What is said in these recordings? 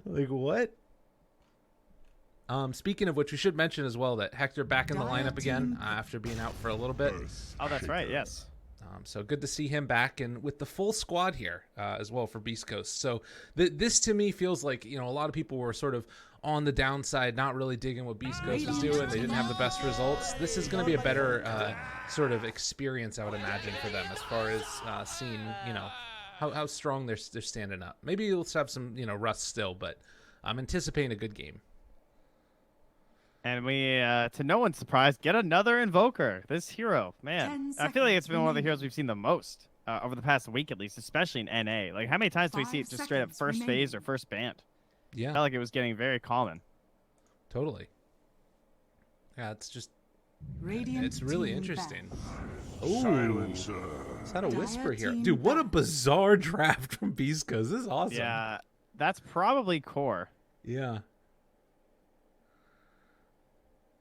Like, what? Speaking of which, we should mention as well that Hector back in the lineup again after being out for a little bit. Oh, that's right. Yes. So good to see him back and with the full squad here as well for Beast Coast. So this to me feels like, you know, a lot of people were sort of on the downside, not really digging what Beast Coast was doing. They didn't have the best results. This is going to be a better sort of experience, I would imagine, for them as far as seeing, you know, how strong they're standing up. Maybe you'll have some, you know, rust still, but I'm anticipating a good game. And we, to no one's surprise, get another Invoker. This hero, man. I feel like it's been one of the heroes we've seen the most over the past week, at least, especially in NA. Like, how many times do we see it just straight up first phase or first band? Yeah. I felt like it was getting very common. Totally. Yeah, it's just... it's really interesting. Ooh. Is that a whisper here? Dude, what a bizarre draft from Beast Coast. This is awesome. Yeah, that's probably core. Yeah.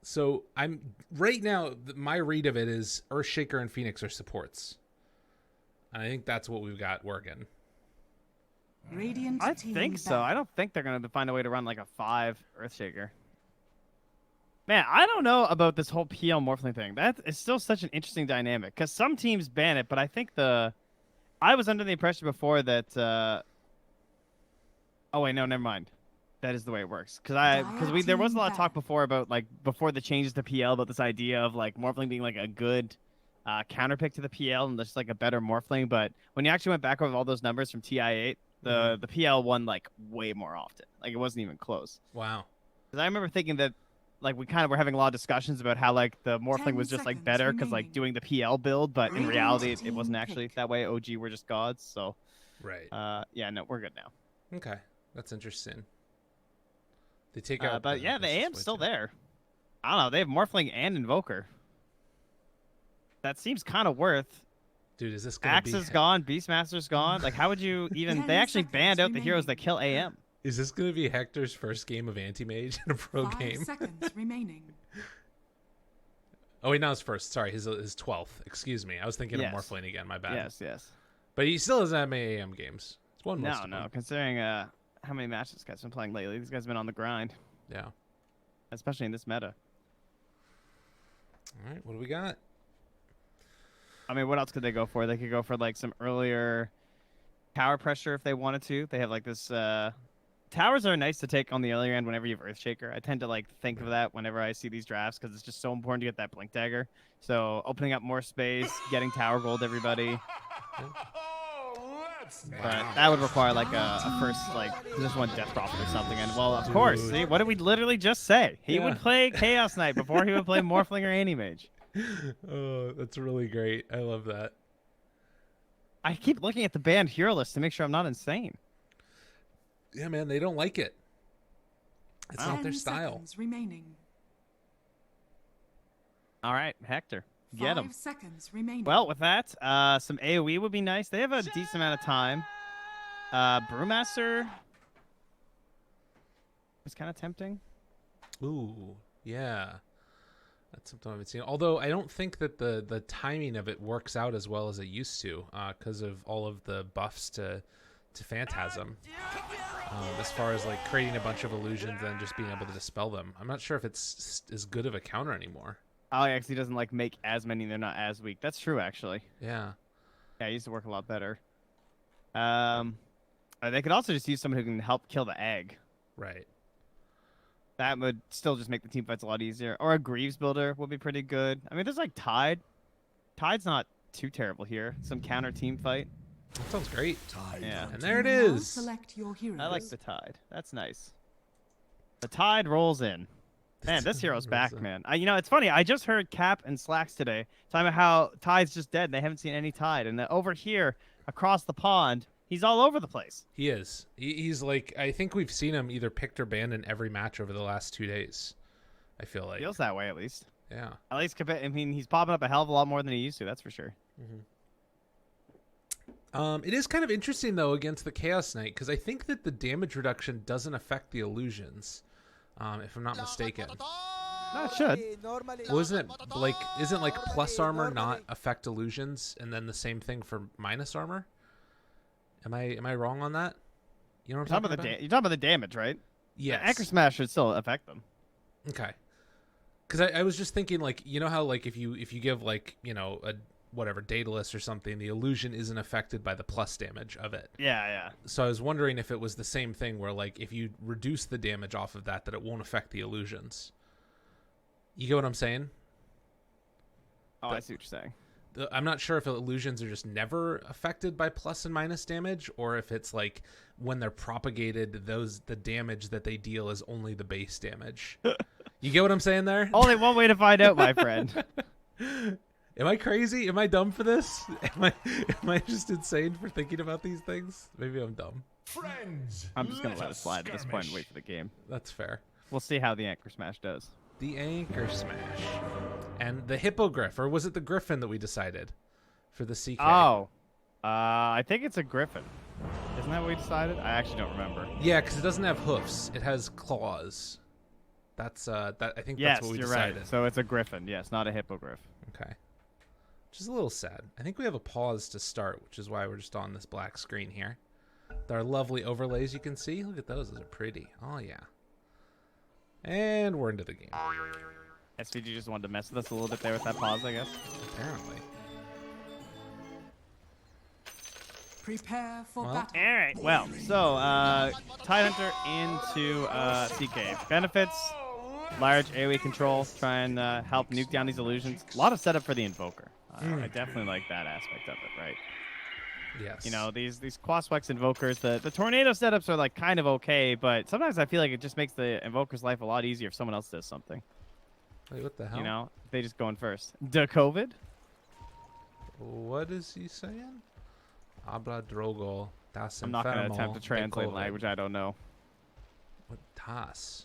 So I'm right now. My read of it is Earthshaker and Phoenix are supports, and I think that's what we've got working. I think so. I don't think they're gonna find a way to run like a 5 Earthshaker. Man, I don't know about this whole PL Morphling thing. That is still such an interesting dynamic because some teams ban it, but I think I was under the impression before that. Oh wait, no, never mind. That is the way it works. Because there was a lot of talk before about, like, before the changes to PL, about this idea of, like, Morphling being, like, a good counterpick to the PL and just, like, a better Morphling. But when you actually went back over all those numbers from TI8, the PL won, like, way more often. Like, it wasn't even close. Wow. Because I remember thinking that, like, we kind of were having a lot of discussions about how, like, the Morphling was just, like, better because, like, doing the PL build. But in reality, it wasn't actually that way. OG were just gods. So, right. Yeah, no, we're good now. Okay. That's interesting. They take out, but yeah, the AM's still there. I don't know. They have Morphling and Invoker. That seems kind of worth. Dude, is this gonna Axe is gone, Beastmaster's gone. Like, how would you even? They actually banned out the heroes that kill AM. Is this gonna be Hector's first game of Anti-Mage in a pro game? 5 seconds remaining. Oh wait, not his first. Sorry, his 12th. Excuse me. I was thinking of Morphling again. My bad. Yes. But he still doesn't have many AM games. It's one most. No. Considering how many matches this guy's been playing lately, these guys have been on the grind. Yeah. Especially in this meta. All right, what do we got? I mean, what else could they go for? They could go for, like, some earlier tower pressure if they wanted to. They have, like, this... Towers are nice to take on the earlier end whenever you have Earthshaker. I tend to, like, think of that whenever I see these drafts because it's just so important to get that Blink Dagger. So opening up more space, getting tower gold, everybody. But that would require, like, a first, like, just one Death Prophet or something. And, well, of course, see, what did we literally just say? He would play Chaos Knight before he would play Morphling or Anti-Mage. Oh, that's really great. I love that. I keep looking at the banned hero list to make sure I'm not insane. Yeah, man, they don't like it. It's not their style. Remaining. All right, Hector. Get him. 5 seconds remaining. Well, with that, some AoE would be nice. They have a decent amount of time. Brewmaster was kind of tempting. Ooh, yeah. That's something I haven't seen. Although I don't think that the timing of it works out as well as it used to because of all of the buffs to Phantasm. As far as, like, creating a bunch of illusions and just being able to dispel them. I'm not sure if it's as good of a counter anymore. Oh, yeah, because he doesn't, like, make as many. They're not as weak. That's true, actually. Yeah. Yeah, it used to work a lot better. They could also just use someone who can help kill the egg. Right. That would still just make the team fights a lot easier. Or a Greaves builder would be pretty good. I mean, there's, like, Tide. Tide's not too terrible here. Some counter team fight. That sounds great. Yeah. And there it is. Select your heroes. I like the Tide. That's nice. The Tide rolls in. Man, this hero's back, man. You know, it's funny. I just heard Cap and Slacks today talking about how Tide's just dead. And they haven't seen any Tide. And over here, across the pond, he's all over the place. He is. He's like, I think we've seen him either picked or banned in every match over the last 2 days. I feel like. Feels that way, at least. Yeah. At least, I mean, he's popping up a hell of a lot more than he used to. That's for sure. Mm-hmm. It is kind of interesting, though, against the Chaos Knight, because I think that the damage reduction doesn't affect the illusions, if I'm not mistaken. No, it should. Well, isn't like plus armor not affect illusions, and then the same thing for minus armor? Am I wrong on that? You know what You're I'm talking talking about? you're talking about the damage, right? Yes. Anchor Smash should still affect them. Okay. Because I was just thinking, like, you know how, like, if you give, like, you know, a whatever Daedalus or something, the illusion isn't affected by the plus damage of it. Yeah. So I was wondering if it was the same thing where, like, if you reduce the damage off of that it won't affect the illusions. You get what I'm saying? Oh, I see what you're saying. I'm not sure if illusions are just never affected by plus and minus damage, or if it's like when they're propagated, the damage that they deal is only the base damage. You get what I'm saying there? Only one way to find out, my friend. Am I crazy? Am I dumb for this? Am I just insane for thinking about these things? Maybe I'm dumb. Friends, I'm just gonna let it slide at this point and wait for the game. That's fair. We'll see how the Anchor Smash does. The Anchor Smash. And the Hippogriff, or was it the Griffin that we decided for the CK? Oh, I think it's a Griffin. Isn't that what we decided? I actually don't remember. Yeah, because it doesn't have hoofs. It has claws. That's I think Yes, that's what we you're decided. right. So it's a Griffin. Yes, not a Hippogriff. Okay. Which is a little sad. I think we have a pause to start, which is why we're just on this black screen here. With our lovely overlays you can see. Look at those. Those are pretty. Oh, yeah. And we're into the game. SVG just wanted to mess with us a little bit there with that pause, I guess. Apparently. Prepare for Well, battle. All right. Well, so Tide Hunter into CK. Benefits, large AoE control, try and help nuke down these illusions. A lot of setup for the Invoker. I definitely like that aspect of it, right? Yes. You know, these Quaswex Invokers, the Tornado setups are like kind of okay, but sometimes I feel like it just makes the Invoker's life a lot easier if someone else does something. Wait, what the hell? You know, they just go in first. COVID. What is he saying? Habla drogo. Das I'm not going to attempt to enfermo de translate COVID. language I don't know. What tas?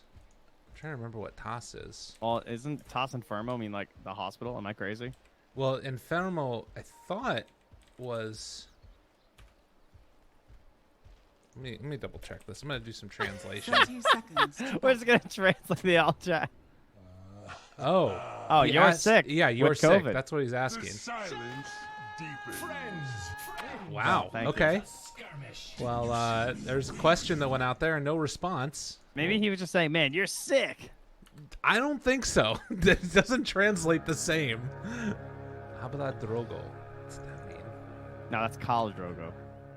I'm trying to remember what tas is. Well, isn't Tas Infermo mean like the hospital? Am I crazy? Well, enfermo, I thought was. Let me double check this. I'm gonna do some translation. 30 seconds. to We're just going to translate the all chat. Oh. Oh, he you're asked- sick. Yeah, you're with sick. COVID. That's what he's the asking. silence deepens. Friends, Wow. Thank you. Okay. Well, there's a question that went out there and no response. Maybe he was just saying, man, you're sick. I don't think so. That doesn't translate the same. Habla drogo. What's that mean? No, that's Khal Drogo.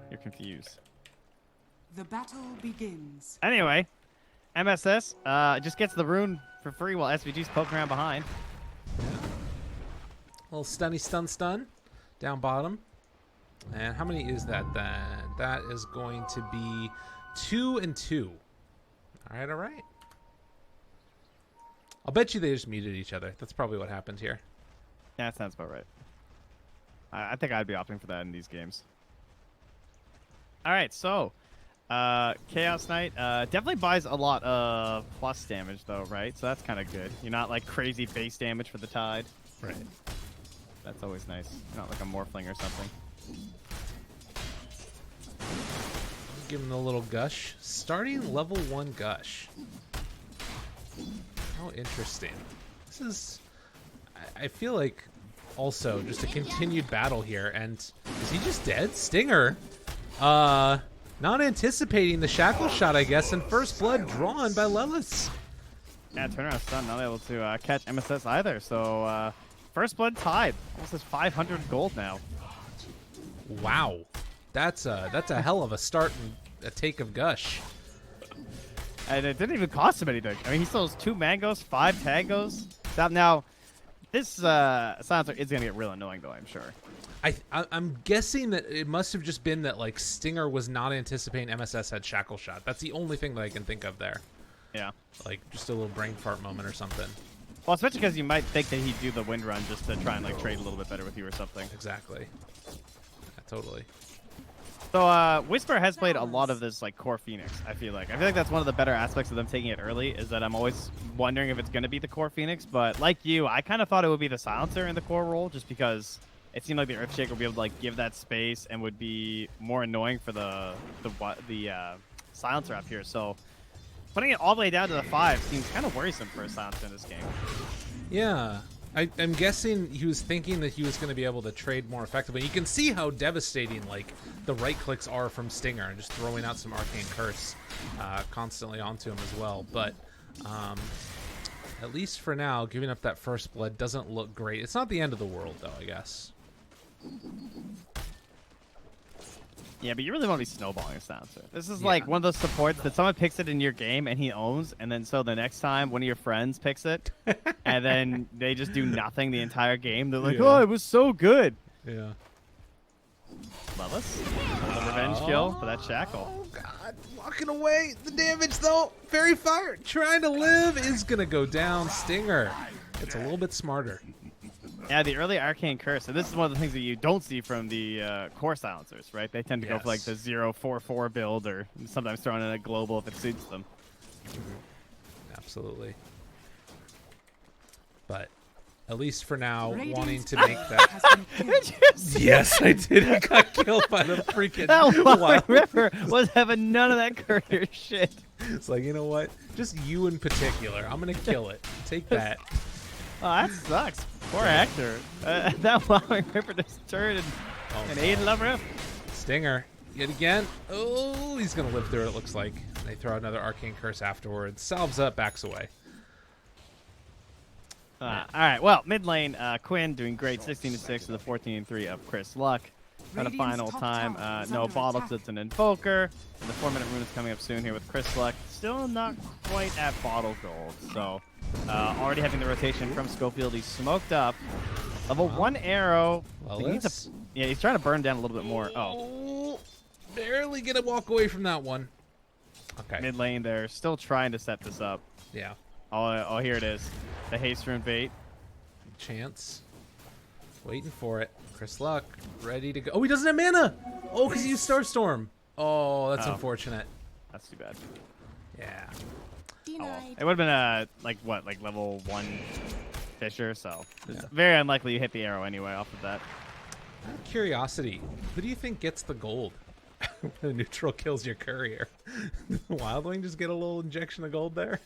You're confused. The battle begins. Anyway, MSS just gets the rune for free while SVG's poking around behind. Little stunny stun down bottom. And how many is that then? That is going to be 2 and 2. All right. I'll bet you they just muted each other. That's probably what happened here. Yeah, that sounds about right. I think I'd be opting for that in these games. All right, so Chaos Knight definitely buys a lot of plus damage, though, right? So that's kind of good. You're not like crazy base damage for the Tide. Right. That's always nice. Not like a Morphling or something. Give him a little gush. Starting level 1 gush. How interesting. This is... I feel like also just a continued battle here. And is he just dead? Stinger. Not anticipating the shackle shot, I guess. And first blood drawn by Lelis. Yeah, turnaround stun, not able to catch MSS either. So first blood Tide. Almost has 500 gold now. Wow. That's a hell of a start and a take of gush. And it didn't even cost him anything. I mean, he still has 2 Mangos, 5 Tangos. Now, this silencer is going to get real annoying, though, I'm sure. I'm guessing that it must have just been that, like, Stinger was not anticipating MSS had shackle shot. That's the only thing that I can think of there. Yeah. Like, just a little brain fart moment or something. Well, especially because you might think that he'd do the wind run just to try and, like, trade a little bit better with you or something. Exactly. Yeah, totally. So, Whisper has played a lot of this, like, core Phoenix, I feel like. That's one of the better aspects of them taking it early, is that I'm always wondering if it's going to be the core Phoenix. But, like you, I kind of thought it would be the Silencer in the core role, just because it seemed like the Earthshaker would be able to, like, give that space and would be more annoying for the Silencer up here. So, putting it all the way down to the 5 seems kind of worrisome for a Silencer in this game. Yeah. I'm guessing he was thinking that he was going to be able to trade more effectively. You can see how devastating like the right clicks are from Stinger, and just throwing out some Arcane Curse constantly onto him as well. But at least for now, giving up that first blood doesn't look great. It's not the end of the world, though, I guess. Yeah, but you really want to be snowballing a silencer. This is like one of those supports that someone picks it in your game and he owns, and then so the next time one of your friends picks it, and then they just do nothing the entire game. They're like, oh, it was so good. Yeah. Lelis, the revenge kill for that shackle. Oh, God. Walking away. The damage, though. Fairy Fire trying to live is going to go down. Stinger. It's a little bit smarter. Yeah, the early Arcane Curse, and this is one of the things that you don't see from the core silencers, right? They tend to go for like the 0-4-4 build, or sometimes throwing in a global if it suits them. Absolutely. But at least for now, wanting to make that. Yes, I did. I got killed by the freaking Wild Ripper was having none of that courier shit. It's like, you know what? Just you in particular. I'm going to kill it. Take that. Oh, that sucks. Poor Hector. That Wild Ripper just turned and ate love rip. Stinger, yet again. Oh, he's going to live through it, it looks like. They throw out another Arcane Curse afterwards. Salves up, backs away. All right, well, mid lane, Quinn doing great, 16-6 with a 14-3 of Chris Luck. At a final time, no bottle, it's an Invoker. And the 4-minute rune is coming up soon here with Chris Luck. Still not quite at bottle gold, so already having the rotation from Schofield. He's smoked up. Level 1 arrow. He's trying to burn down a little bit more. Oh, barely gonna walk away from that one. Okay. Mid lane, they're still trying to set this up. Yeah. Oh, here it is. The haste rune bait. Chance. Waiting for it. Chris Luck, ready to go. Oh, he doesn't have mana. Oh, because he used Starstorm. Oh, that's unfortunate. That's too bad. Yeah. It would have been like level 1 Fisher, so it's very unlikely you hit the arrow anyway off of that. Out of curiosity, who do you think gets the gold? The neutral kills your courier. Wildwing just get a little injection of gold there.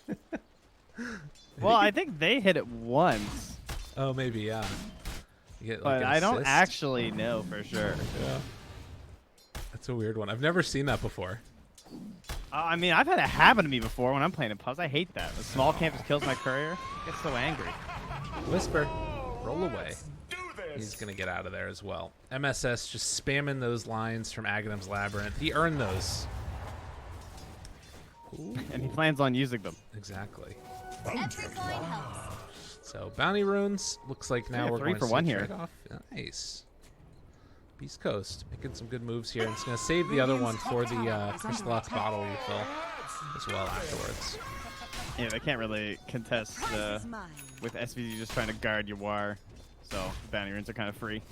Well, I think they hit it once. Oh, maybe, yeah. You get, like, but I don't actually know for sure. Yeah. That's a weird one. I've never seen that before. I mean, I've had it happen to me before when I'm playing in pubs. I hate that. The small camp just kills my courier. I get so angry. Whisper. Roll away. He's going to get out of there as well. MSS just spamming those lines from Aghanim's Labyrinth. He earned those. Ooh. And he plans on using them. Exactly. So, bounty runes. Looks like now we're 3 going for to 1 here. Off. Nice. Beast Coast making some good moves here. And it's going to save the other one for the Chris Luck bottle refill as well afterwards. Yeah, they can't really contest with SVG just trying to guard your war. So, bounty runes are kind of free.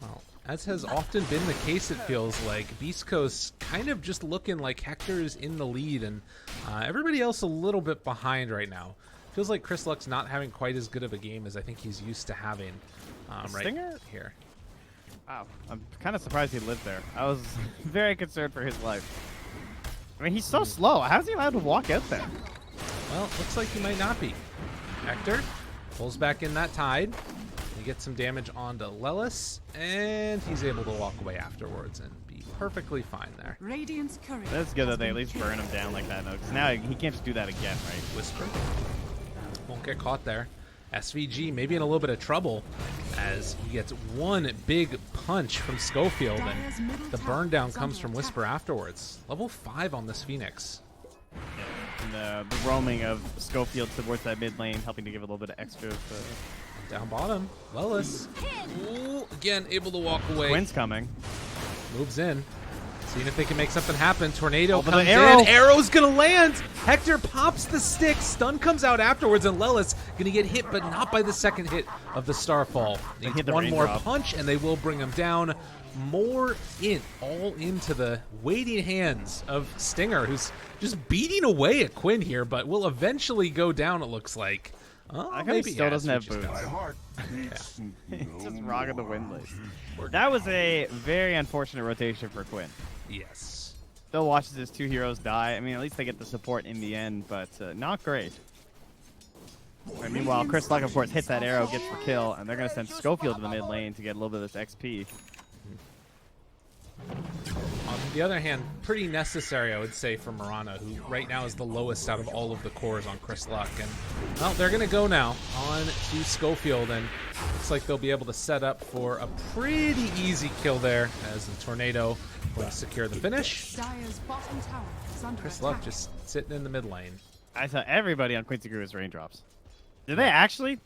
Well, as has often been the case, it feels like Beast Coast kind of just looking like Hector's in the lead and everybody else a little bit behind right now. Feels like Chris Luck's not having quite as good of a game as I think he's used to having right here. Wow, I'm kind of surprised he lived there. I was very concerned for his life. I mean, he's so slow. How's he allowed to walk out there? Well, looks like he might not be. Hector pulls back in that tide. He gets some damage onto Lelis, and he's able to walk away afterwards and be perfectly fine there. Radiant's courier. That's good that they at least burn him down like that, though, because now he can't just do that again, right? Whisper. Won't get caught there. SVG maybe in a little bit of trouble as he gets one big punch from Schofield, and the burn down comes from Whisper afterwards. Level 5 on this Phoenix. Yeah, and the roaming of Schofield towards that mid lane, helping to give a little bit of extra. Down bottom, Lelis. Ooh, again, able to walk away. Quinn's coming. Moves in. Seeing if they can make something happen. Tornado Over comes the arrow. in. Arrow's going to land. Hector pops the stick. Stun comes out afterwards, and Lelis going to get hit, but not by the second hit of the Starfall. Needs one more punch, and they will bring him down. All into the waiting hands of Stinger, who's just beating away at Quinn here, but will eventually go down, it looks like. Maybe still doesn't have boots. He's just rocking the windlass. That was a very unfortunate rotation for Quinn. Yes. Still watches his 2 heroes die. I mean, at least they get the support in the end, but not great. And meanwhile, Chris Luck, of course, hits that arrow, gets the kill, and they're going to send Schofield to the mid lane to get a little bit of this XP. On the other hand, pretty necessary, I would say, for Mirana, who right now is the lowest out of all of the cores on Chris Luck. And, well, they're going to go now on to Schofield, and looks like they'll be able to set up for a pretty easy kill there as the Tornado will secure the finish. Dire's bottom tower is under Chris attack. Luck just sitting in the mid lane. I saw everybody on Quincy Grew is raindrops. Do they actually?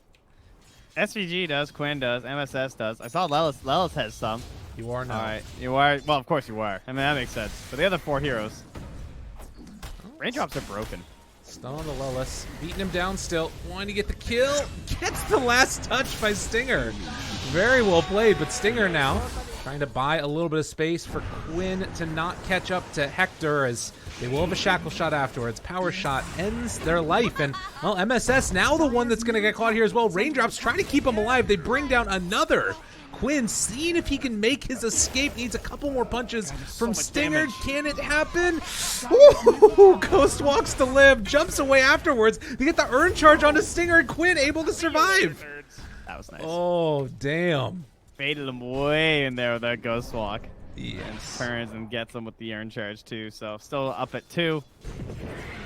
SVG does, Quinn does, MSS does. I saw Lelis has some. You are now. All right, you are. Well, of course you are. I mean, that makes sense. But the other 4 heroes, raindrops are broken. Stun on the Lelis, beating him down still, wanting to get the kill. Gets the last touch by Stinger. Very well played, but Stinger now trying to buy a little bit of space for Quinn to not catch up to Hector, as they will have a shackle shot afterwards. Power shot ends their life, and, well, MSS now the one that's going to get caught here as well. Raindrops trying to keep him alive. They bring down another. Quinn seeing if he can make his escape. Needs a couple more punches from Stinger. Can it happen? Ooh, Ghost walks to live, jumps away afterwards. They get the urn charge onto Stinger, and Quinn able to survive. That was nice. Oh, damn. Baited him way in there with that Ghost Walk. Yes. Turns and gets him with the Urn Charge too. So still up at 2.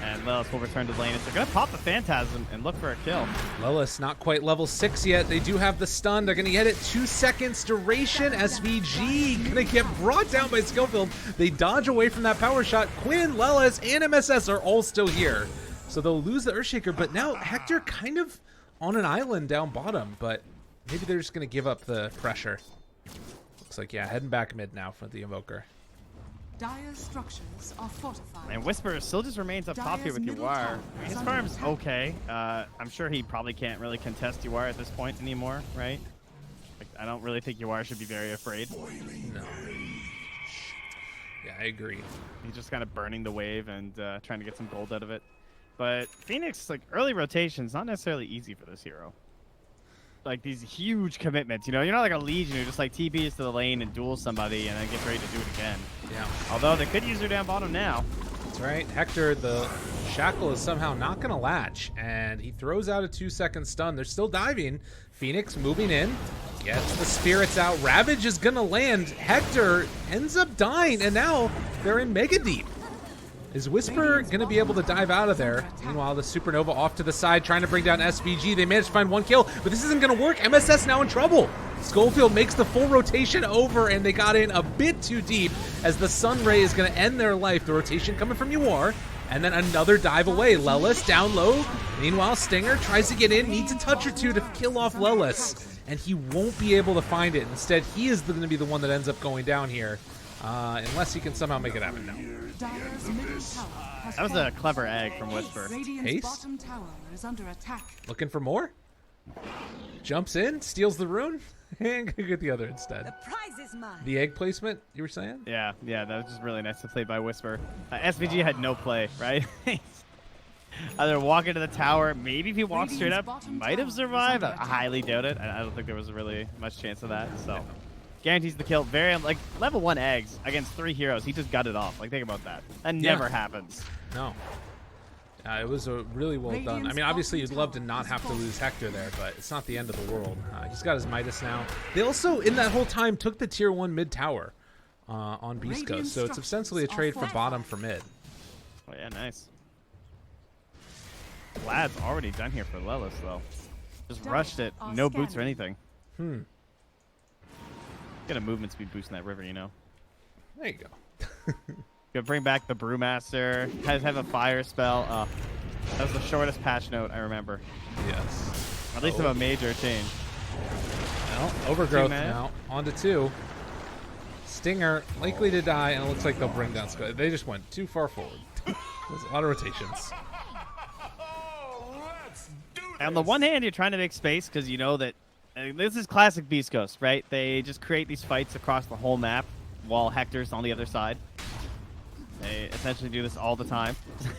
And Lelis will return to lane. They're going to pop the Phantasm and look for a kill. Lelis not quite level 6 yet. They do have the stun. They're going to get it 2 seconds duration. SVG going to get brought down by Schofield. They dodge away from that power shot. Quinn, Lelis, and MSS are all still here. So they'll lose the Earthshaker. But now Hector kind of on an island down bottom. But maybe they're just going to give up the pressure. Looks like, yeah, heading back mid now for the Invoker. Dire's structures are fortified. And Whisper still just remains up top here with Uwar. His farm's okay. I'm sure he probably can't really contest Uwar at this point anymore, right? Like, I don't really think Uwar should be very afraid. No. Yeah, I agree. He's just kind of burning the wave and trying to get some gold out of it. But Phoenix, like, early rotation's not necessarily easy for this hero. Like, these huge commitments, you know? You're not like a Legion who just, like, TPs to the lane and duels somebody and then gets ready to do it again. Yeah. Although they could use her down bottom now. That's right. Hector, the shackle is somehow not going to latch, and he throws out a 2-second stun. They're still diving. Phoenix moving in, gets the spirits out. Ravage is going to land. Hector ends up dying, and now they're in Mega Deep. Is Whisper going to be able to dive out of there? Meanwhile, the Supernova off to the side, trying to bring down SVG. They managed to find 1 kill, but this isn't going to work. MSS now in trouble. Schofield makes the full rotation over, and they got in a bit too deep as the Sun Ray is going to end their life. The rotation coming from Uwar, and then another dive away. Lelis down low. Meanwhile, Stinger tries to get in, needs a touch or two to kill off Lelis, and he won't be able to find it. Instead, he is going to be the one that ends up going down here, unless he can somehow make it happen now. Dire's middle tower has That was a fallen. clever egg from Whisper. Radiant's Ace? bottom tower is under attack. Looking for more? Jumps in, steals the rune, and gonna get the other instead. The prize is mine. The egg placement, you were saying? Yeah, that was just really nice to play by Whisper. SVG had no play, right? Either walk into the tower, maybe if he walked straight up, might have survived. I highly doubt it. I don't think there was really much chance of that, so. Guarantees the kill. Very, like, level 1 eggs against 3 heroes. He just got it off. Like, think about that. That never happens. No. It was a really well done. I mean, obviously, you'd love to not have to lose Hector there, but it's not the end of the world. He's got his Midas now. They also, in that whole time, took the tier 1 mid tower on Beast Coast, so it's essentially a trade for bottom for mid. Oh, yeah, nice. Vlad's already done here for Lelis, though. Just rushed it. No boots or anything. Get a movement speed boost in that river, you know. There you go. Gonna bring back the Brewmaster. Guys have a fire spell. That was the shortest patch note I remember. Yes. At least of a major change. Well, Overgrowth 2 minutes. now. On to 2. Stinger likely to die, and it looks like they'll bring down Scott. They just went too far forward. There's a lot of rotations. On the one hand, you're trying to make space because you know that this is classic Beast Coast, right? They just create these fights across the whole map while Hector's on the other side. They essentially do this all the time.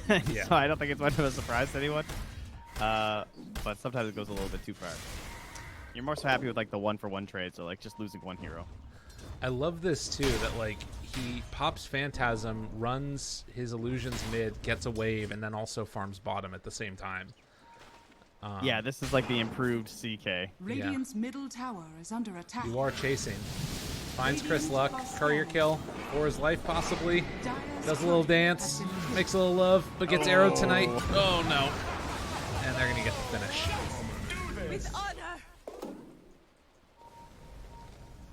Yeah. So I don't think it's much of a surprise to anyone. But sometimes it goes a little bit too far. You're more so happy with like the 1-for-1 trade, so like just losing 1 hero. I love this too, that like he pops Phantasm, runs his illusions mid, gets a wave, and then also farms bottom at the same time. Yeah, this is like the improved CK. Radiant's middle tower is under attack. You are chasing. Finds Chris Luck. Courier kill for his life, possibly. Does a little dance. Makes a little love, but gets arrowed tonight. Oh, no. And they're going to get the finish. With honor.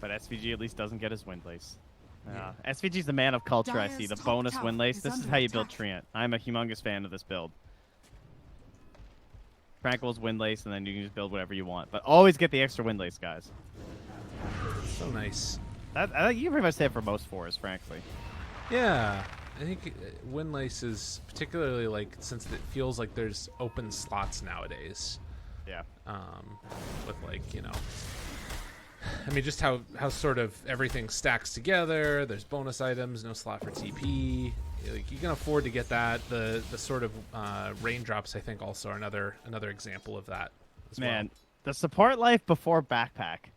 But SVG at least doesn't get his windlace. SVG's the man of culture, I see. The bonus windlace. This is how you build Treant. I'm a humongous fan of this build. Tranquil's windlace, and then you can just build whatever you want. But always get the extra windlace, guys. So nice. I think you can pretty much say it for most fours, frankly. Yeah. I think windlace is particularly, like, since it feels like there's open slots nowadays. Yeah. With, like, you know... I mean, just how sort of everything stacks together. There's bonus items, no slot for TP. Like, you can afford to get that. The sort of raindrops, I think, also are another example of that. Man, the support life before backpack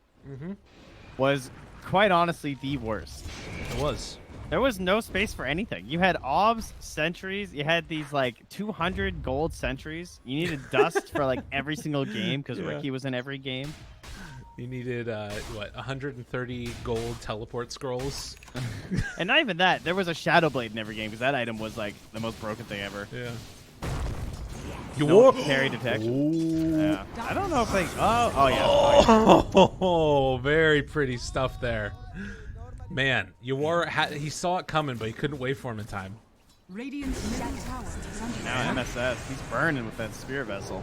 was quite honestly the worst. It was. There was no space for anything. You had obs, sentries. You had these like 200 gold sentries. You needed dust for like every single game because Ricky was in every game. You needed, 130 gold teleport scrolls. And not even that. There was a Shadow Blade in every game because that item was, like, the most broken thing ever. Yeah. No parry detection. Yeah. I don't know if they... Oh, yeah. Oh, very pretty stuff there. Man, he saw it coming, but he couldn't wait for him in time. Radiant's middle tower is under Now MSS. He's burning with that Spear Vessel.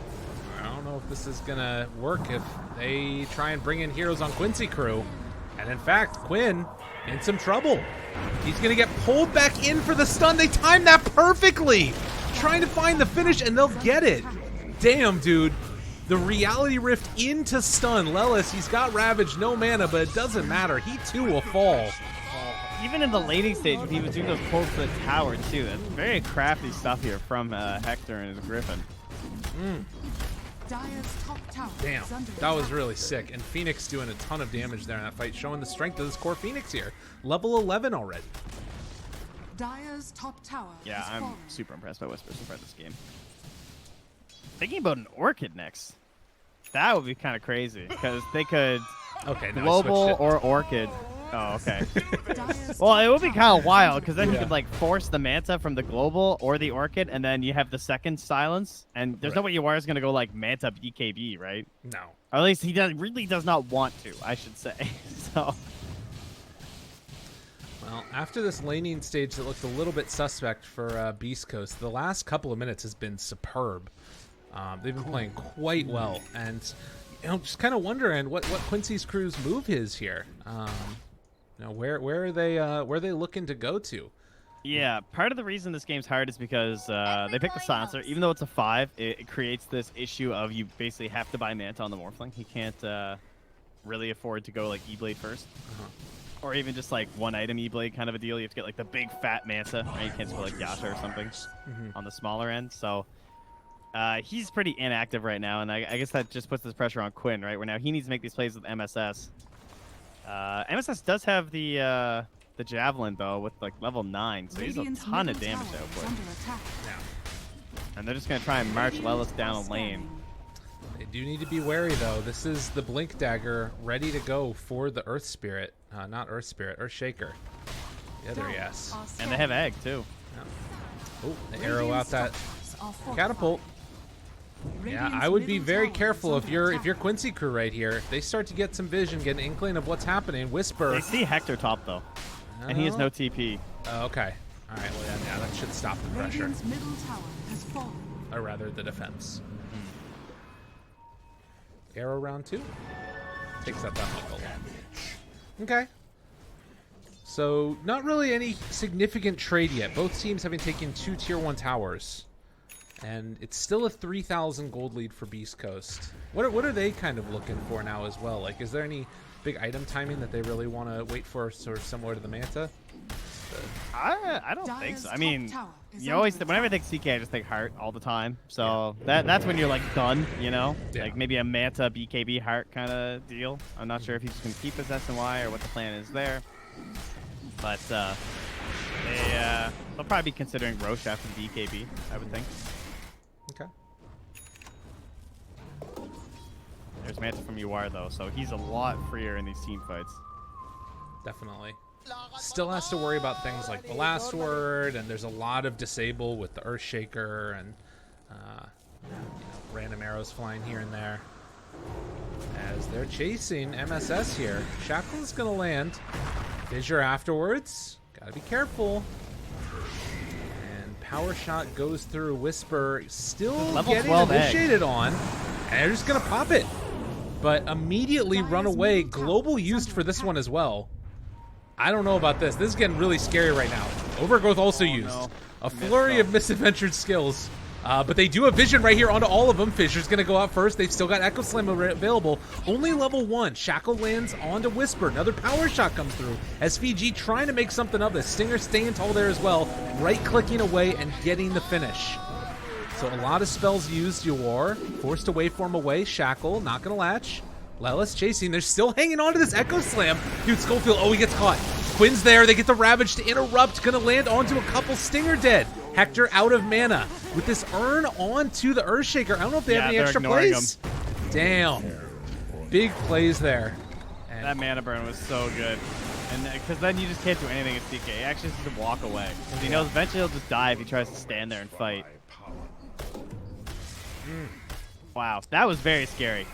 I don't know if this is going to work if they try and bring in heroes on Quincy crew. And in fact, Quinn in some trouble. He's going to get pulled back in for the stun. They timed that perfectly. Trying to find the finish, and they'll get it. Damn, dude. The reality rift into stun. Lelis, he's got Ravage, no mana, but it doesn't matter. He too will fall. Even in the laning stage when he was doing those pulls to the tower, too. That's very crafty stuff here from Hector and his Griffin. Dire's top tower Damn, is under that was attack. really sick. And Phoenix doing a ton of damage there in that fight, showing the strength of this core Phoenix here. Level 11 already. Dire's top tower Yeah, has I'm fallen. super impressed by Whisper so far this game. Thinking about an Orchid next. That would be kind of crazy because they could Okay, now global I switched it. or Orchid. Oh, okay. Dire's Well, it top would be tower kind of is wild under because then you Yeah. could like force the Manta from the global or the Orchid, and then you have the second silence. And there's no Right. way you are going to go like Manta BKB, right? No. Or at least he really does not want to, I should say. So Well, after this laning stage that looked a little bit suspect for Beast Coast, the last couple of minutes has been superb. They've been playing quite well, and just kind of wondering what Quincy's crew's move is here. Where are they looking to go to? yeah, part of the reason this game's hard is because they picked the silencer. Even though it's a 5, it creates this issue of you basically have to buy Manta on the Morphling. He can't really afford to go like E-Blade first. Or even just like one item E-Blade kind of a deal. You have to get like the big fat Manta, right? You can't just go like Yasha or something on the smaller end. So he's pretty inactive right now, and I guess that just puts this pressure on Quinn, right? Where now he needs to make these plays with MSS. MSS does have the Javelin, though, with like level 9, so he's a Radiant's ton of middle damage tower is output. under attack. And they're just going to try and march Lelis down a lane. They do need to be wary, though. This is the Blink Dagger ready to go for the Earth Spirit. Not Earth Spirit, Earth Shaker. The other yes. And they have Egg, too. Oh, the arrow out that Catapult. catapult. Yeah, I would be very careful if you're Quincy crew right here. If they start to get some vision, get an inkling of what's happening, Whisper. They see Hector top, though. And he has no TP. Okay. All right. Well, yeah, that should stop the pressure, Radiant's middle tower has fallen. or rather, the defense. Arrow round 2 takes out that Michael. Okay. So not really any significant trade yet. Both teams having taken 2 tier 1 towers, and it's still a 3,000 gold lead for Beast Coast. What are they kind of looking for now as well? Like, is there any big item timing that they really want to wait for, sort of similar to the Manta? I don't think so. I mean, Tower is you always, under whenever I think CK, I just think Heart all the time. So that's when you're like done, you know? Yeah. Like maybe a Manta BKB Heart kind of deal. I'm not sure if he's just going to keep his SNY or what the plan is there. But they'll probably be considering Roche after the BKB, I would think. Okay. Manta from UR though, so he's a lot freer in these team fights. Definitely. Still has to worry about things like the last word, and there's a lot of disable with the Earthshaker and random arrows flying here and there. As they're chasing MSS here. Shackle is going to land. Fissure afterwards. Got to be careful. And Power Shot goes through. Whisper still Level getting 12 initiated on. And they're just going to pop it. But immediately run away. Global used for this one as well. I don't know about this. This is getting really scary right now. Overgrowth also used. No. A flurry of misadventured skills. But they do have vision right here onto all of them. Fissure's going to go out first. They've still got Echo Slam available. Only level 1. Shackle lands onto Whisper. Another power shot comes through. SVG trying to make something of this. Stinger staying tall there as well. Right-clicking away and getting the finish. So a lot of spells used. Yor forced to waveform away. Shackle not going to latch. Lelis chasing. They're still hanging on to this Echo Slam. Dude, Schofield, oh, he gets caught. Quinn's there. They get the Ravage to interrupt. Gonna land onto a couple. Stinger dead. Hector out of mana. With this urn onto the Earthshaker. I don't know if they have any extra plays. Damn. Big plays there. And That mana burn was so good. And because then you just can't do anything at CK. He actually just has to walk away. Because he knows eventually he'll just die if he tries to stand there and fight. Wow, that was very scary.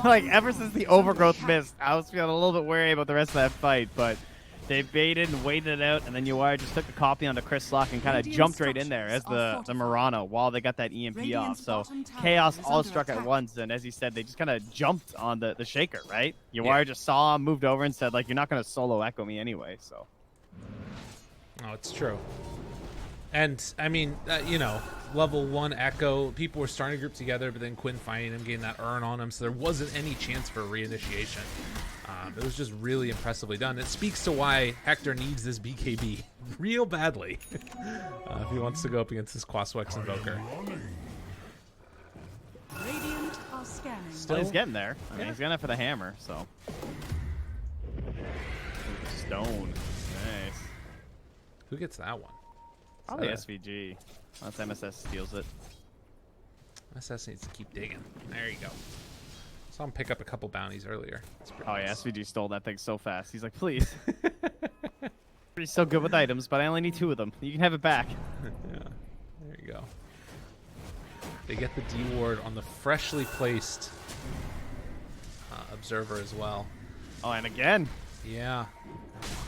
Like, ever since the Overgrowth missed, I was feeling a little bit wary about the rest of that fight, but they baited and waited it out, and then UR just took the copy onto Chris Slock and kind of jumped right in there as the Mirana while they got that EMP off. So chaos all struck at once, and as he said, they just kind of jumped on the Shaker, right? UR just saw him, moved over, and said, like, you're not going to solo echo me anyway, so. oh, it's true. And, I mean, you know, level 1 Echo, people were starting to group together, but then Quinn finding him, getting that urn on him, so there wasn't any chance for reinitiation. It was just really impressively done. It speaks to why Hector needs this BKB real badly if he wants to go up against this Quaswex Invoker. Radiant are scanning. Well, he's getting there. I mean, he's going for the hammer, so. Stone. Nice. Who gets that one? Probably SVG. Unless MSS steals it. SS needs to keep digging. There you go. Saw him pick up a couple bounties earlier. Oh yeah, SVG stole that thing so fast. He's like, please. He's so good with items, but I only need 2 of them. You can have it back. Yeah, there you go. They get the D ward on the freshly placed observer as well. Oh, and again. Yeah.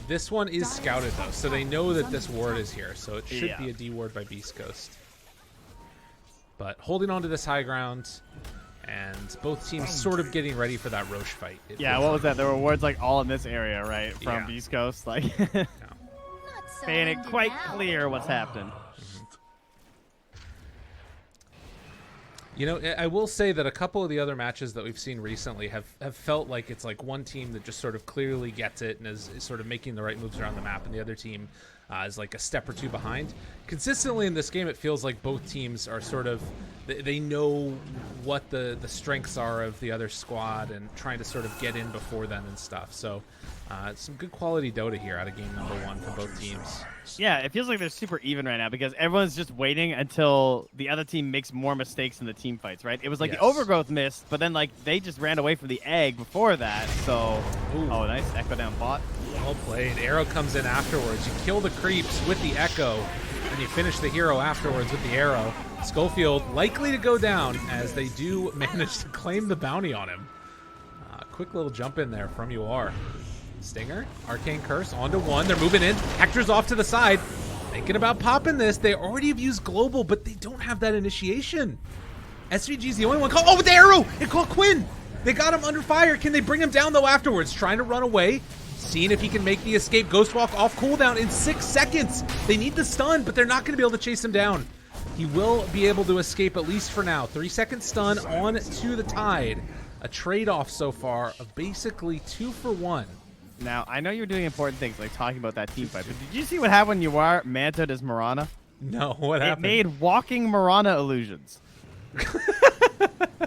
This one is scouted though, so they know that this ward is here, so it should be a D ward by Beast Coast. But holding on to this high ground, and both teams sort of getting ready for that Roche fight. Yeah, what was that? There were wards like all in this area, right? From Beast Coast, like made it quite clear what's happening. You know, I will say that a couple of the other matches that we've seen recently have felt like it's like one team that just sort of clearly gets it and is sort of making the right moves around the map, and the other team is like a step or two behind. Consistently in this game, it feels like both teams are sort of, they know what the strengths are of the other squad and trying to sort of get in before them and stuff. So some good quality Dota here out of game number 1 for both teams. Yeah, it feels like they're super even right now because everyone's just waiting until the other team makes more mistakes in the team fights, right? It was like the Overgrowth missed, but then like they just ran away from the egg before that. So, oh, nice Echo down bot. Well played. Arrow comes in afterwards. You kill the creeps with the Echo, and you finish the hero afterwards with the arrow. Schofield likely to go down as they do manage to claim the bounty on him. Quick little jump in there from UR. Stinger, Arcane Curse, onto 1. They're moving in. Hector's off to the side. Thinking about popping this. They already have used Global, but they don't have that initiation. SVG's the only one caught. Oh, with the arrow! It caught Quinn! They got him under fire. Can they bring him down, though, afterwards? Trying to run away. Seeing if he can make the escape. Ghostwalk off cooldown in 6 seconds. They need the stun, but they're not going to be able to chase him down. He will be able to escape, at least for now. 3-second stun on to the Tide. A trade-off so far of basically 2 for 1. Now, I know you're doing important things, like talking about that team fight, but did you see what happened when you were Manta as Mirana? No, what happened? It made walking Mirana illusions.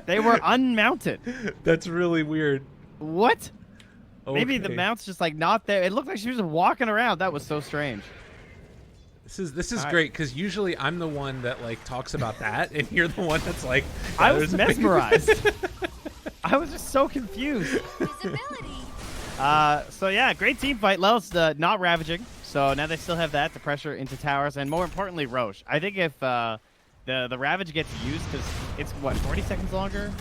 They were unmounted. That's really weird. What? Okay. Maybe the mount's just like not there. It looked like she was walking around. That was so strange. This is great because usually I'm the one that like talks about that, and you're the one that's like, I was mesmerized. I was just so confused. Visibility. So yeah, great team fight. Lelis not ravaging, so now they still have that to pressure into towers, and more importantly, Roche. I think if the ravage gets used, because it's what 40 seconds longer.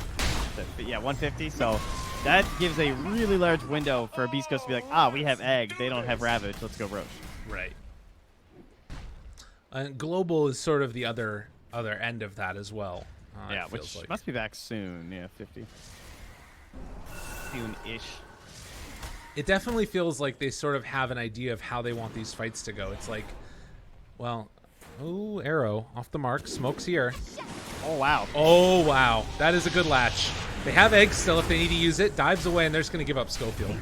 Yeah, 150. So that gives a really large window for Beast Coast to be like, we have egg, they don't have ravage. Let's go Roche. Right. And global is sort of the other end of that as well. Yeah, it which feels like. must be back soon. Yeah, 50. Soon-ish. It definitely feels like they sort of have an idea of how they want these fights to go. It's like, well, oh, arrow off the mark. Smoke's here. Oh, wow. Oh, wow. That is a good latch. They have eggs still if they need to use it. Dives away, and they're just going to give up Schofield.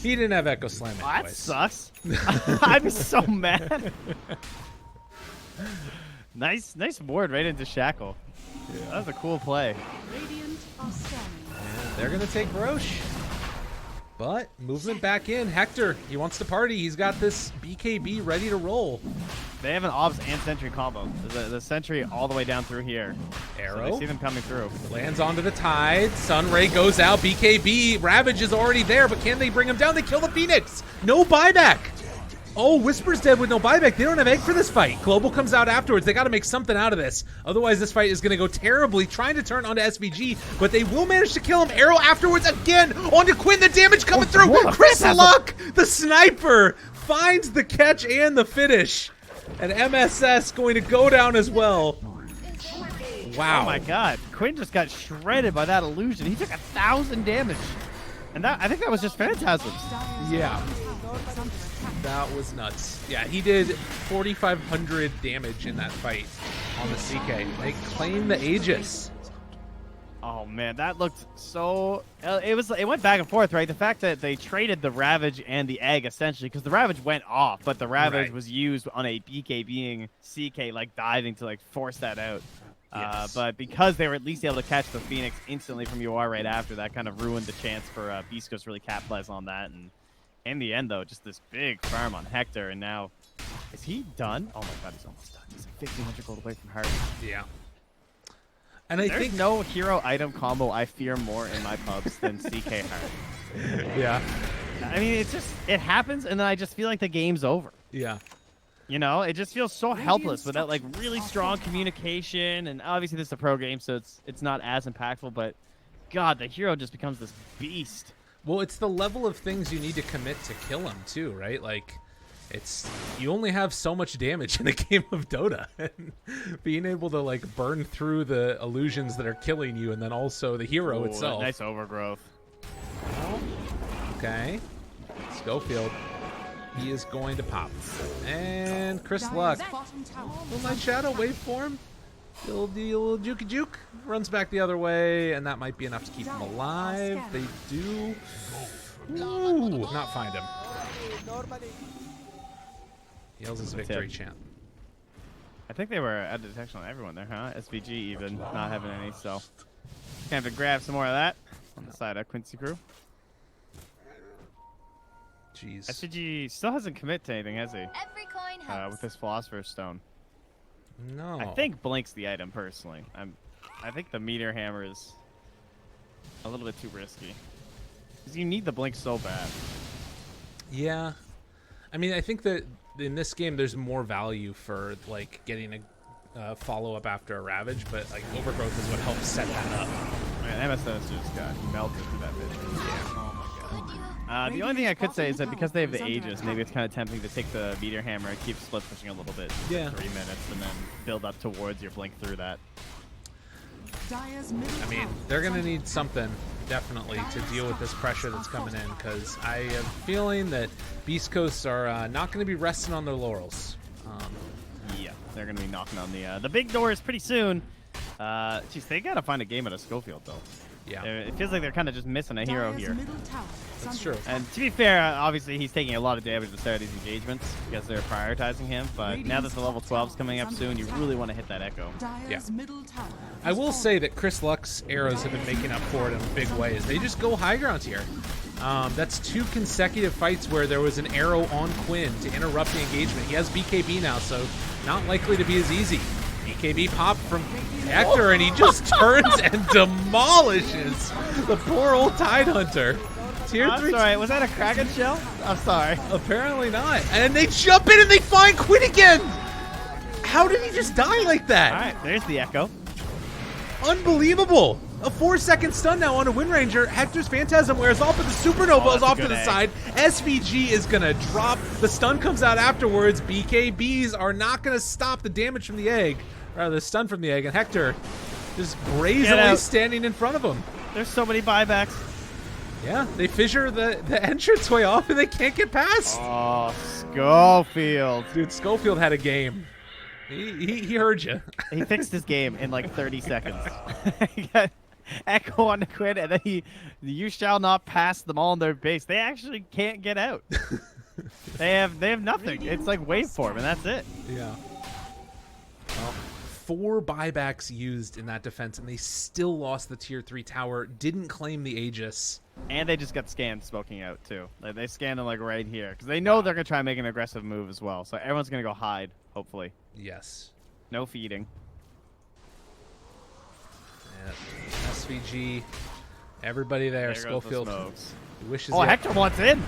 He didn't have Echo Slam That anyways. sucks. I'd be so mad. Nice ward right into Shackle. That was a cool play. Radiant are scanning. And they're going to take Roche. But movement back in. Hector, he wants to party. He's got this BKB ready to roll. They have an Obs and Sentry combo. The Sentry all the way down through here. Arrow. So they see them coming through. Lands onto the Tide. Sunray goes out. BKB. Ravage is already there, but can they bring him down? They kill the Phoenix. No buyback. Oh, Whisper's dead with no buyback. They don't have egg for this fight. Global comes out afterwards. They got to make something out of this. Otherwise, this fight is going to go terribly. Trying to turn onto SVG, but they will manage to kill him. Arrow afterwards again onto Quinn. The damage coming through. what? Chris Luck, the sniper, finds the catch and the finish. And MSS going to go down as well. Wow. Oh my god. Quinn just got shredded by that illusion. He took 1,000 damage. And that I think that was just Phantasms. Yeah. That was nuts. Yeah, he did 4,500 damage in that fight on the CK. They claim the Aegis. Oh man, that looked so. It went back and forth, right? The fact that they traded the Ravage and the Egg essentially, because the Ravage went off, but the Ravage Right. was used on a BK being CK, like diving to like force that out. Yes. But because they were at least able to catch the Phoenix instantly from UR right after, that kind of ruined the chance for Beast Coast to really capitalize on that. And in the end, though, just this big farm on Hector, and now is he done? Oh my god, he's almost done. He's like 1,500 gold away from Heart. Yeah. And I There's think no hero item combo I fear more in my pubs than CK Heart. Yeah. I mean, it happens, and then I just feel like the game's over. Yeah. You know, it just feels so helpless without like really strong communication, and obviously this is a pro game, so it's not as impactful. But God, the hero just becomes this beast. Well, it's the level of things you need to commit to kill him too, right? Like, you only have so much damage in a game of Dota, and being able to like burn through the illusions that are killing you, and then also the hero Ooh, itself. Nice overgrowth. Okay, Schofield. He is going to pop. And Chris Luck. Bottom tower. Little Night Shadow, waveform. Little jukey juke. Runs back the other way, and that might be enough to keep him alive. They do. Ooh, not find him. Yells his victory chant. I think they were at detection on everyone there, huh? SVG even not having any, so gonna have to grab some more of that on the side of Quincy crew. Jeez. SVG still hasn't commit to anything, has he? Every coin helps. With this Philosopher's Stone. No. I think Blink's the item personally. I think the Meteor Hammer is a little bit too risky. Because you need the Blink so bad. Yeah. I mean, I think that in this game there's more value for like getting a follow-up after a Ravage, but like Overgrowth is what helps set that up. Man, MSS just got melted through that vision. Yeah. Oh my god. The only thing I could say is that because they have the Aegis, maybe it's kind of tempting to take the Meteor Hammer and keep split pushing a little bit. Yeah. 3 minutes and then build up towards your Blink through that. Dire's middle I mean, tower. they're going to need something, definitely, to deal with this pressure that's coming in, because I have a feeling that Beast Coasts are not going to be resting on their laurels. Yeah, they're going to be knocking on the big doors pretty soon. Geez, they got to find a game at a Schofield, though. Yeah, It feels like they're kind of just missing a hero Dire's here. middle tower. that's Sundered. true. And to be fair, obviously he's taking a lot of damage at the start of these engagements because they're prioritizing him. But now that the level 12's coming up soon, you really want to hit that Echo. Dire's middle tower. I will say that Chris Luck's arrows have been making up for it in big ways. They just go high ground here. That's 2 consecutive fights where there was an arrow on Quinn to interrupt the engagement. He has BKB now, so not likely to be as easy. He BKB pop from Hector, and he just turns and demolishes the poor old Tide Hunter. Tier I'm 3. sorry, was that a Kraken shell? I'm sorry. Apparently not. And they jump in and they find Quinn again. How did he just die like that? All right, there's the echo. Unbelievable. A 4-second stun now on a Wind Ranger. Hector's Phantasm wears off, but the Supernova is that's a off to good the egg. side. SVG is going to drop. The stun comes out afterwards. BKBs are not going to stop the damage from the egg. Rather, the stun from the egg. And Hector just brazenly out. standing in front of him. There's so many buybacks. Yeah, they fissure the entranceway off, and they can't get past. Oh, Schofield. Dude, Schofield had a game. He heard you. He fixed his game in like 30 seconds. He got echo on the Quinn, and then you shall not pass them all in their base. They actually can't get out. they have nothing. It's like waveform, and that's it. Yeah. Well, 4 buybacks used in that defense, and they still lost the tier 3 tower. Didn't claim the Aegis. And they just got scanned smoking out too. Like, they scanned them like right here because they know they're gonna try and make an aggressive move as well. So everyone's gonna go hide. Hopefully, Yes. no feeding. Yeah. SVG. Everybody there. There goes the Schofield smokes. wishes. Oh, he- Hector wants in.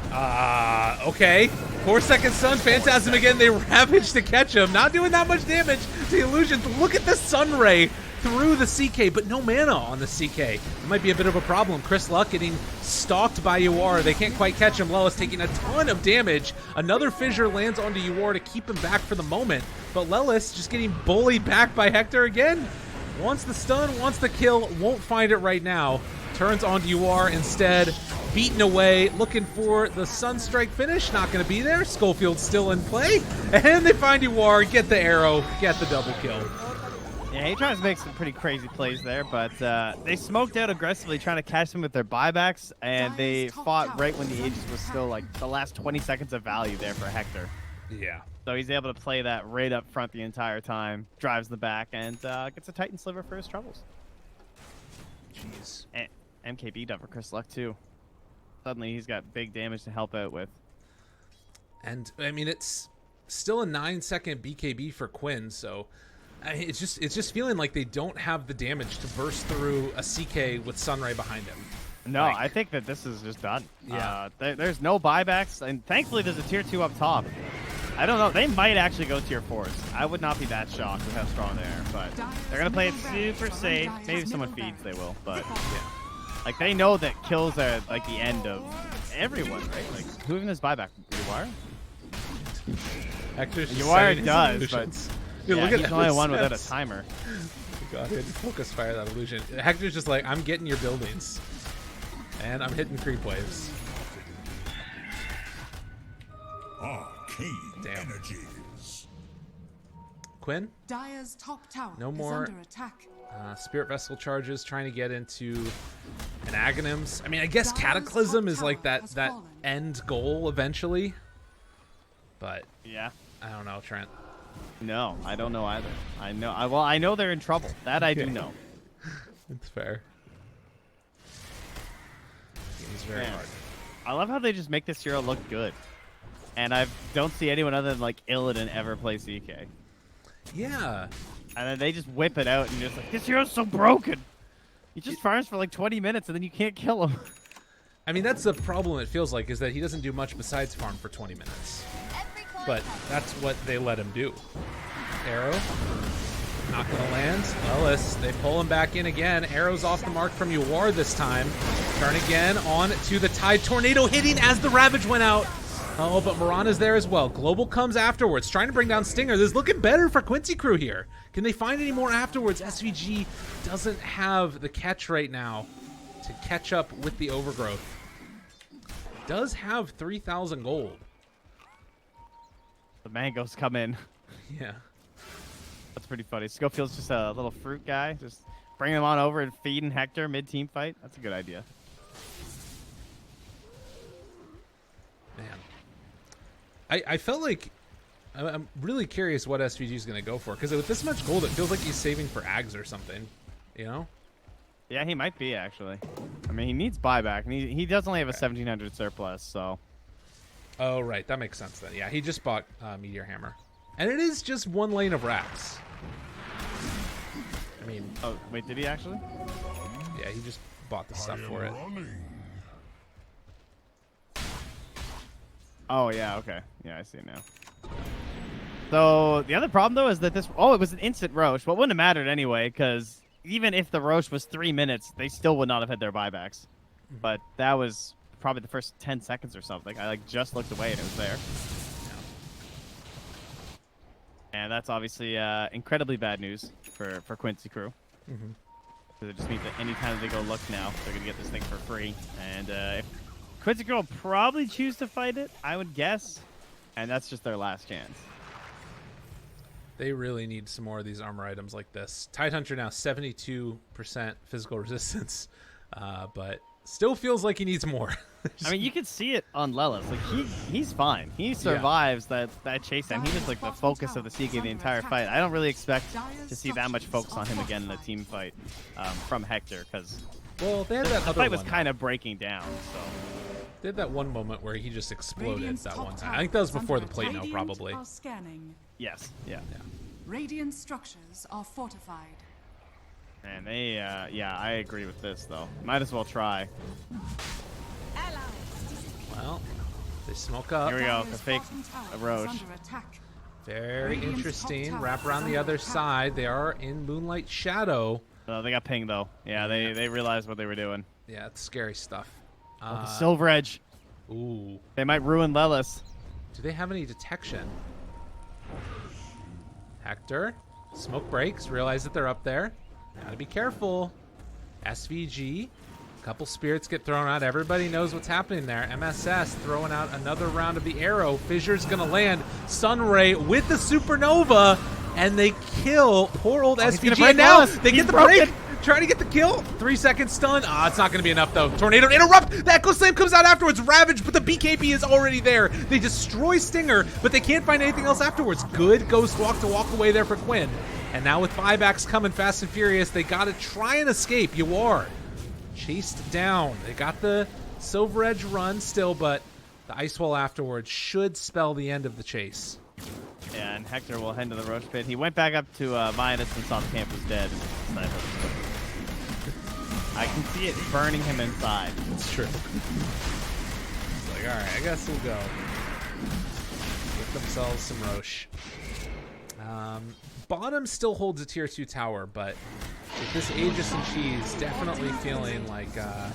Okay. 4-second stun. Phantasm again. They ravage to catch him. Not doing that much damage to the illusions. Look at the Sun Ray through the CK, but no mana on the CK. It might be a bit of a problem. Chris Luck getting stalked by UR. They can't quite catch him. Lelis taking a ton of damage. Another fissure lands onto UR to keep him back for the moment, but Lelis just getting bullied back by Hector again. Wants the stun, wants the kill, won't find it right now. Turns onto UR instead. Beaten away, looking for the Sunstrike finish. Not going to be there. Schofield's still in play. And they find UR, get the arrow, get the double kill. Yeah, he tries to make some pretty crazy plays there, but they smoked out aggressively trying to catch him with their buybacks, and they fought right when the Aegis was still like the last 20 seconds of value there for Hector. Yeah. So he's able to play that right up front the entire time, drives the back, and gets a Titan Sliver for his troubles. Jeez. And MKB done for Chris Luck too. Suddenly he's got big damage to help out with. And, I mean, it's still a 9-second BKB for Quinn, so it's just feeling like they don't have the damage to burst through a CK with Sunray behind him. No, Like- I think that this is just done. Yeah. There's no buybacks, and thankfully there's a tier 2 up top. I don't know. They might actually go tier 4s. I would not be that shocked with how strong they are, but they're going to play it super safe. Maybe if someone feeds, they will, but yeah. Like, they know that kills are like the end of everyone, right? Like, who even has buyback? UR? Hector's just UR setting his does, illusions. but Dude, yeah, look at he's that. the only one without a Stats. timer. God, he had to focus fire that illusion. Hector's just like, I'm getting your buildings. And I'm hitting creep waves. Arcane Damn. energies. Quinn, Dire's top tower No is more- under attack. Spirit Vessel charges, trying to get into an Aghanims. I mean, I guess Cataclysm is like that end goal eventually. But Yeah. I don't know, Trent. No, I don't know either. I know they're in trouble. That I do know. It's fair. It's very Man. hard. I love how they just make this hero look good. And I don't see anyone other than like Illidan ever play CK. Yeah. And then they just whip it out and just like, this hero's so broken. He just farms for like 20 minutes and then you can't kill him. I mean, that's the problem, it feels like, is that he doesn't do much besides farm for 20 minutes. Every coin But counts. that's what they let him do. Arrow. Not going to land. Ellis, they pull him back in again. Arrow's off the mark from UR this time. Turn again on to the Tide. Tornado hitting as the Ravage went out. Oh, but Mirana's there as well. Global comes afterwards, trying to bring down Stinger. This is looking better for Quincy crew here. Can they find any more afterwards? SVG doesn't have the catch right now to catch up with the Overgrowth. Does have 3,000 gold. The mangoes come in. Yeah. That's pretty funny. Schofield's just a little fruit guy. Just bring him on over and feeding Hector mid-team fight. That's a good idea. Man. I felt like I'm really curious what SVG is going to go for, because with this much gold, it feels like he's saving for Ags or something, you know? Yeah, he might be, actually. I mean, he needs buyback, and he does only have a 1,700 surplus, so... Oh, right. That makes sense then. Yeah, he just bought Meteor Hammer. And it is just one lane of racks. Oh, wait, did he actually? Yeah, he just bought the stuff for it. Oh, yeah, okay. Yeah, I see now. So, the other problem, though, is that this... Oh, it was an instant Roche. Well, it wouldn't have mattered anyway, because even if the Roche was 3 minutes, they still would not have had their buybacks. But that was probably the first 10 seconds or something. I, just looked away and it was there. And that's obviously incredibly bad news for Quincy crew. Because it just means that anytime they go look now, they're going to get this thing for free. And if Quincy crew will probably choose to fight it, I would guess. And that's just their last chance. They really need some more of these armor items like this. Tidehunter now 72% physical resistance, but still feels like he needs more. I mean, you could see it on Lelis. Like he's fine. He survives that chase down. He was like the focus of the CK the entire fight. I don't really expect to see that much focus on him again in a team fight from Hector, because well, they had that the other fight was one. kind of breaking down. So They had that one moment where he just exploded Radiant's that top one time. tower I think that was is before the under plate attack. now, probably. Radiant are scanning. yes, yeah. Radiant structures are fortified. And they, yeah, I agree with this though. Might as well try. Well, they smoke up. Here we go. Dire's The fake bottom tower is Roche. under attack. Very Radiant's interesting. top Wrap tower around is the under other attack. side. They are in Moonlight Shadow. They got pinged though. Yeah, they realized what they were doing. Yeah, it's scary stuff. The Silver Edge. Ooh. They might ruin Lelis. Do they have any detection? Hector. Smoke breaks. Realize that they're up there. Gotta be careful. SVG. A couple spirits get thrown out. Everybody knows what's happening there. MSS throwing out another round of the arrow. Fissure's gonna land. Sunray with the supernova. And they kill poor old he's gonna SVG. break And now Lelis. they He's get the broken. break. Trying to get the kill. 3 second stun. It's not going to be enough, though. Tornado interrupt. The Echo Slam comes out afterwards. Ravage, but the BKB is already there. They destroy Stinger, but they can't find anything else afterwards. Good Ghost Walk to walk away there for Quinn. And now with buybacks coming fast and furious, they got to try and escape. You are chased down. They got the Silver Edge run still, but the Ice Wall afterwards should spell the end of the chase. Yeah, and Hector will head to the Roche pit. He went back up to Minus and saw the camp was dead. I can see it burning him inside. It's true. It's like, all right, I guess we'll go. Get themselves some Roche. Bottom still holds a tier 2 tower, but with this Aegis and Cheese, definitely feeling like, and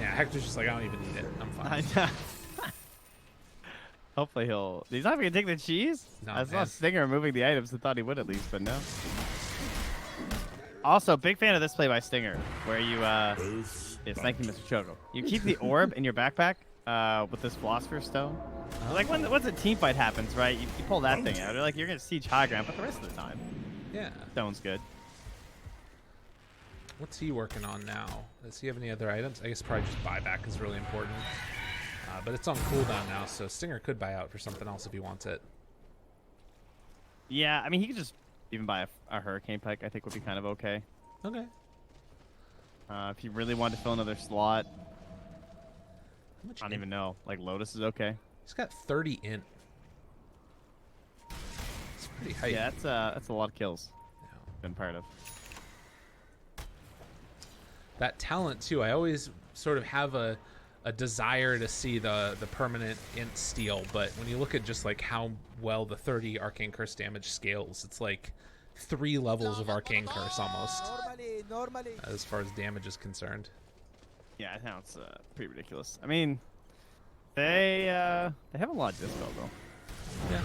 yeah, Hector's just like, I don't even need it. I'm fine. Hopefully he's not even gonna take the cheese? No, I saw man. Stinger removing the items and thought he would at least, but no. Also, big fan of this play by Stinger, where you, thank you, Mr. Choco. You keep the orb in your backpack with this Philosopher's Stone. Like, once a team fight happens, right, you pull that thing out. Like, you're going to siege high ground, but the rest of the time, Yeah. Stone's good. What's he working on now? Does he have any other items? I guess probably just buyback is really important. But it's on cooldown now, so Stinger could buy out for something else if he wants it. Yeah, I mean, he could just even buy a Hurricane Pike, I think would be kind of okay. Okay. If you really wanted to fill another slot, How much I don't int? even know. Like, Lotus is okay. He's got 30 int. It's pretty hype. Yeah, that's a lot of kills. Yeah. Been part of. That talent too, I always sort of have a desire to see the permanent int steal, but when you look at just like how well the 30 arcane curse damage scales, it's like 3 levels of arcane curse almost as far as damage is concerned. Yeah, I think it's pretty ridiculous. I mean, they have a lot of dispo though. Yeah.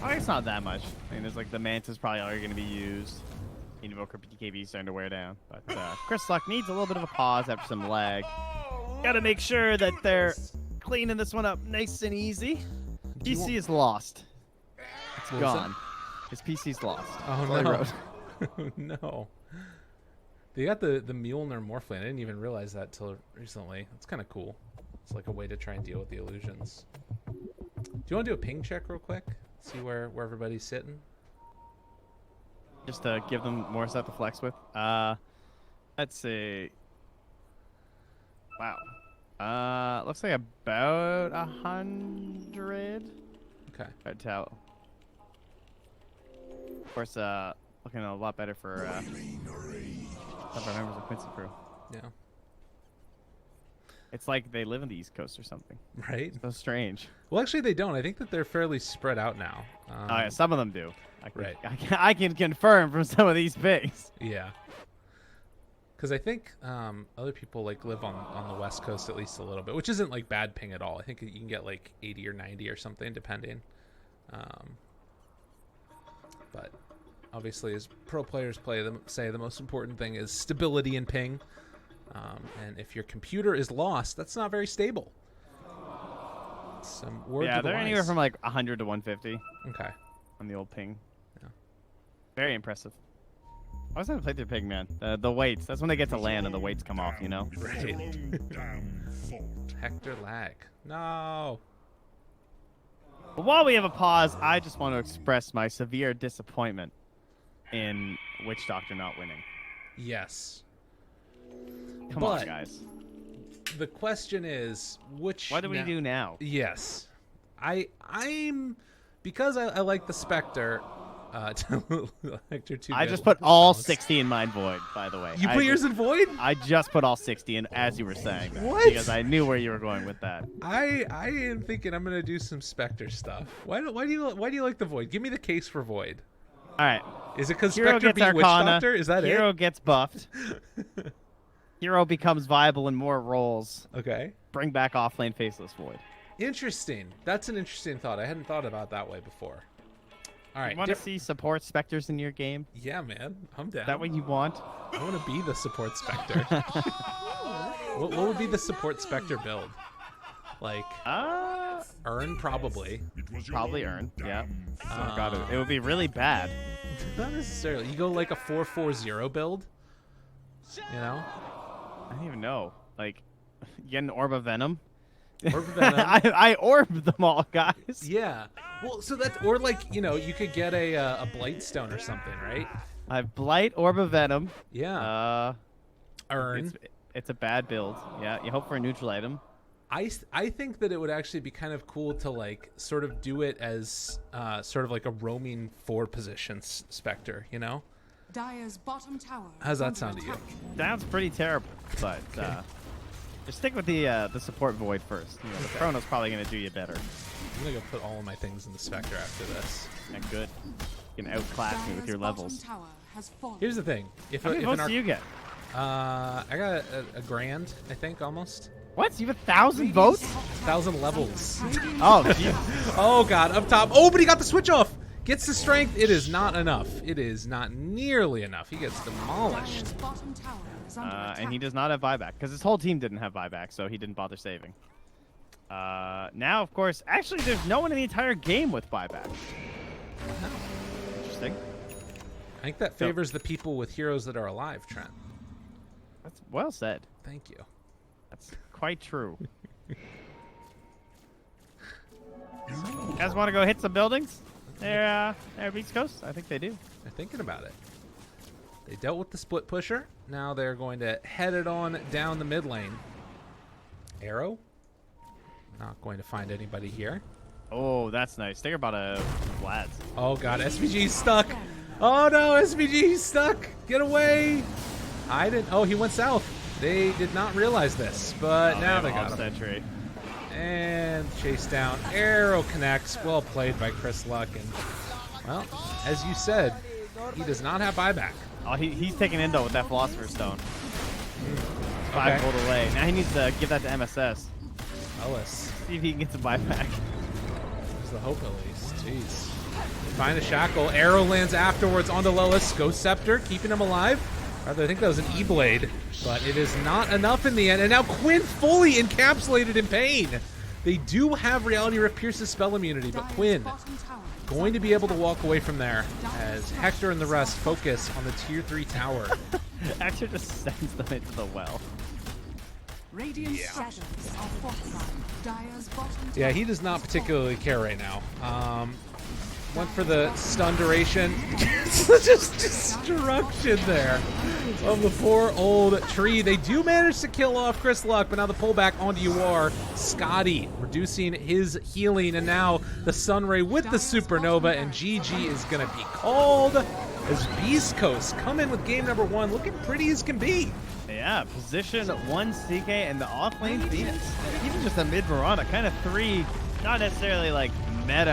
I mean, it's not that much. I mean, there's like the Mantis probably already going to be used. Invoker PKB is starting to wear down, but Chris Luck needs a little bit of a pause after some lag. Got to make sure that they're cleaning this one up nice and easy. PC is lost. It's What was gone. His PC's lost. Oh All he no. wrote. Oh, no. They got the Mjolnir Morphling. I didn't even realize that till recently. It's kind of cool. It's like a way to try and deal with the illusions. Do you want to do a ping check real quick? See where everybody's sitting? Just to give them more stuff to flex with. Let's see. Wow. Looks like about 100. Okay. Hard to tell. Of course, looking a lot better for some of our members of Quincy.pro. Yeah. It's like they live in the East Coast or something. Right. So strange. Well, actually, they don't. I think that they're fairly spread out now. Yeah, some of them do. Right. I can confirm from some of these pings. Yeah. Because I think other people like live on the West Coast at least a little bit, which isn't like bad ping at all. I think you can get like 80 or 90 or something, depending. But obviously, as pro players say, the most important thing is stability in ping. And if your computer is lost, that's not very stable. Some word Yeah, to the they're wise. anywhere from like 100 to 150 Okay. on the old ping. Yeah. Very impressive. I was gonna play through ping, man. The weights. That's when they get to land and the weights come off, you know? Right. Down fault. Hector lag. No. But while we have a pause, I just want to express my severe disappointment in Witch Doctor not winning. Yes. Come But on, guys. the question is, which... What do we do now? Yes. I'm... Because I like the Spectre... Hector 2 I just put all 60 in mine void, by the way. You put yours in void? I just put all 60 in as you were saying that. What? Because I knew where you were going with that. I am thinking I'm gonna do some Spectre stuff. Why do you like the void? Give me the case for void. All right. Is it because Hero Spectre gets beat Witch Arcana. Doctor? Is that Hero it? gets buffed. Hero becomes viable in more roles. Okay. Bring back offlane Faceless Void. Interesting. That's an interesting thought. I hadn't thought about that way before. All right. You want to see support Spectres in your game? Yeah, man. I'm down. Is that what you want? I want to be the support Spectre. what would be the support Spectre build? Like, Earn, probably. Probably Earn, yeah. Oh, God, it would be really bad. Not necessarily. You go like a 4-4-0 build? You know? I don't even know. Like, you get an Orb of Venom? Orb of Venom. I orbed them all, guys. Yeah. Well, so that's... Or like, you know, you could get a Blightstone or something, right? I have Blight, Orb of Venom. Yeah. Earn. It's a bad build. Yeah, you hope for a neutral item. I think that it would actually be kind of cool to like sort of do it as sort of like a roaming 4 positions Spectre, you know? Dire's bottom tower. How's that sound to you? Sounds pretty terrible, but just stick with the support Void first. You know, the Chrono's probably going to do you better. I'm gonna go put all of my things in the Spectre after this. Yeah, good. You can outclass me with your levels. Tower has fallen. Here's the thing: if How many if votes an do you get? I got a grand, I think, almost. What? You have 1,000 votes? 1,000 levels. Oh, jeez. Oh god, up top. Oh, but he got the switch off. Gets the strength. It is not enough. It is not nearly enough. He gets demolished. Dire's bottom tower is under attack. And he does not have buyback because his whole team didn't have buyback, so he didn't bother saving. Now, of course, actually, there's no one in the entire game with buyback. Interesting. I think that favors the people with heroes that are alive, Trent. That's well said. Thank you. That's quite true. You guys want to go hit some buildings? They're Beast Coast? I think they do. They're thinking about it. They dealt with the split pusher. Now they're going to head it on down the mid lane. Arrow. Not going to find anybody here. Oh, that's nice. Think about a Vlad's. Oh god, SVG's stuck. Oh no, SVG's stuck. Get away. I didn't. Oh, he went south. They did not realize this, but now they got him. Sentry. And chase down. Arrow connects. Well played by Chris Luck. And well, as you said, he does not have buyback. Oh, he's taking Indo with that Philosopher's Stone. 5 gold away. Now he needs to give that to MSS. Ellis. See if he can get some buyback. There's the hope at least. Jeez. Find a shackle. Arrow lands afterwards onto Lillis. Ghost Scepter, keeping him alive. Rather, I think that was an E-Blade, but it is not enough in the end. And now Quinn fully encapsulated in pain. They do have Reality Rift Pierce's spell immunity, but Quinn going to be able to walk away from there as Hector and the rest focus on the tier 3 tower. Hector just sends them into the well. Radiant structures are fortified. Dire's bottom Yeah, he does not particularly care right now. Went for the stun duration. Just destruction there. of the poor old tree. They do manage to kill off Chris Luck, but now the pullback onto UR. Scotty reducing his healing, and now the Sunray with the Supernova, and GG is going to be called as Beast Coast come in with game number 1, looking pretty as can be. Yeah, position 1 CK and the off lane Phoenix. Even just a mid Verona, kind of 3, not necessarily like meta